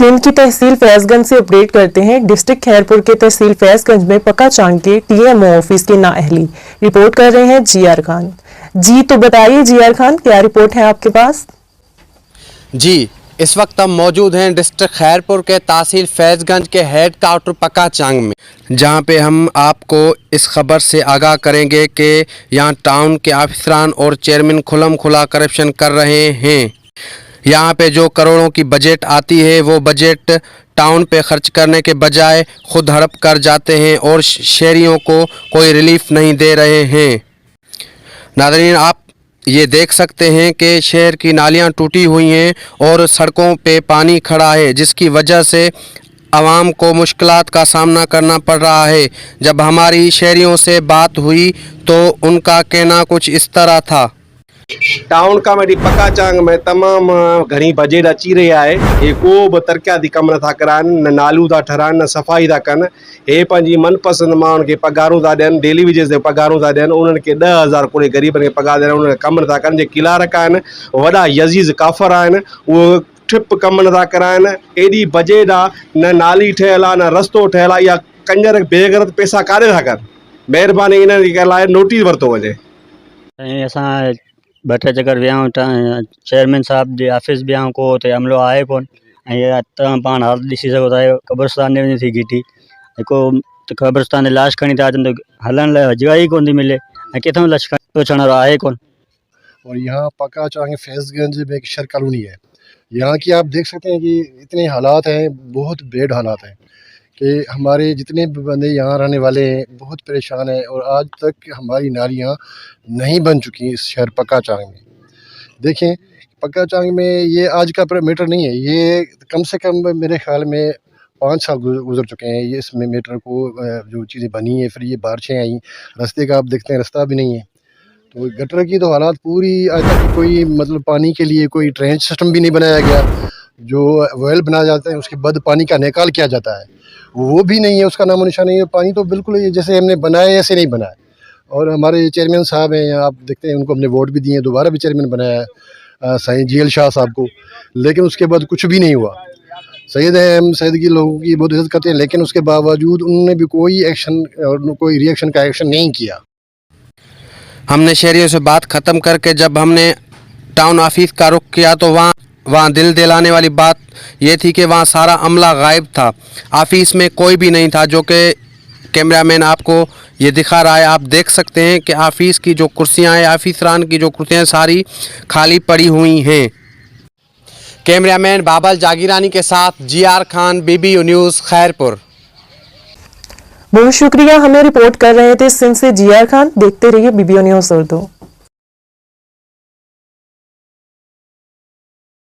सिंध की तहसील फैजगंज से अपडेट करते हैं। डिस्ट्रिक्ट खैरपुर के तहसील फैजगंज में पक्का चांग के टीएमओ ऑफिस की नाअहली रिपोर्ट कर रहे हैं जीआर खान। जी तो बताइए जीआर खान, क्या रिपोर्ट है आपके पास? जी, इस वक्त हम मौजूद हैं डिस्ट्रिक्ट खैरपुर के तहसील फैजगंज के हेड क्वार्टर पक्का चांग में, जहां पे हम आपको इस खबर से आगाह करेंगे कि यहां टाउन के अफसरान और चेयरमैन खुलम खुला करप्शन कर रहे हैं। यहाँ पे जो करोड़ों की बजट आती है वो बजट टाउन पे खर्च करने के बजाय खुद हड़प कर जाते हैं और शहरियों को कोई रिलीफ नहीं दे रहे हैं। नाज़रीन, आप ये देख सकते हैं कि शहर की नालियाँ टूटी हुई हैं और सड़कों पे पानी खड़ा है, जिसकी वजह से आवाम को मुश्किलात का सामना करना पड़ रहा है। जब हमारी शहरियों से बात हुई तो उनका कहना कुछ इस तरह था। टाउन कमेटी पक्का चांग में तमाम घणी बजट अची रही है। ये को भी तरक्याती कम नथा कराइनि, न नालू था ठहराइनि, न सफ़ाई था कनि। हे पंहिंजी मनपसंद माण्हुनि खे पगारूं था ॾियनि, डेली वेजेस ते पगारूं था ॾियनि। उन्हनि खे 10,000 कोड़े ग़रीबनि खे पगार ॾियनि, उन्हनि कम नथा कनि। जे किलारक आहिनि, वॾा यज़ीज़ काफ़र आहिनि, उहो ट्रिप कम नथा कराइनि। एॾी बजट आहे, न नाली ठहियलु आहे, न रस्तो ठहियलु आहे। इहा कंजर बेगरत पैसा काॾे था कनि? महिरबानी इन्हनि जे लाइ नोटिस वरितो वञे। असां ॿ टे चकर विया आहियूं, चेयरमैन साहब जे ऑफिस विया आहियूं, को हुते अमलो आहे कोन। ऐं तव्हां पाण हाल ॾिसी सघो था, क़ब्रस्तान में वञी थी घिटी, को क़ब्रस्तान ते लाश खणी था अचनि त हलण लाइ जॻह ई कोन थी मिले, ऐं किथां लाश अचण वारो आहे कोन। और यहाँ पक्का चांग फैजगंज में एक शहर कॉलोनी है। यहाँ की आप देख सकते हैं कि इतने हालात हैं, बहुत बेड हालात हैं कि हमारे जितने भी बंदे यहाँ रहने वाले हैं बहुत परेशान हैं। और आज तक हमारी नालियाँ नहीं बन चुकी इस शहर पक्का चांग में। देखें, पक्का चांग में ये आज का मैटर नहीं है, ये कम से कम मेरे ख्याल में 5 साल गुजर चुके हैं ये इसमें मैटर को जो चीज़ें बनी है। फिर ये बारिशें आई, रास्ते का आप देखते हैं रास्ता भी नहीं है। तो गटर की तो हालात पूरी, आज तक कोई मतलब पानी के लिए कोई ड्रेनेज सिस्टम भी नहीं बनाया गया। जो वेल बनाया जाता है उसके बाद पानी का निकाल किया जाता है, वो भी नहीं है, उसका नामो निशान नहीं है। पानी तो बिल्कुल जैसे हमने बनाया ऐसे नहीं बनाया। और हमारे चेयरमैन साहब हैं, आप देखते हैं उनको हमने वोट भी दिए, दोबारा भी चेयरमैन बनाया है सईद जीएल शाह साहब को, लेकिन उसके बाद कुछ भी नहीं हुआ। सैयद हैं, हम सैयद की लोगों की बहुत इज्जत करते हैं, लेकिन उसके बावजूद उन्होंने भी कोई एक्शन और कोई रिएक्शन का एक्शन नहीं किया। हमने शहरियों से बात ख़त्म करके जब हमने टाउन ऑफिस का रुख किया तो वहाँ दिल दिलाने वाली बात ये थी कि वहाँ सारा अमला गायब था, ऑफिस में कोई भी नहीं था, जो कि कैमरामैन आपको ये दिखा रहा है। आप देख सकते हैं कि ऑफिस की जो कुर्सियाँ हैं, ऑफिसरान की जो कुर्सियाँ सारी खाली पड़ी हुई हैं। कैमरामैन बाबल जागीरानी के साथ GR Khan, BBU news Khairpur. बहुत शुक्रिया, हमें रिपोर्ट कर रहे थे सिंध से जीआर खान। देखते रहिए BBU न्यूज़ उर्दू।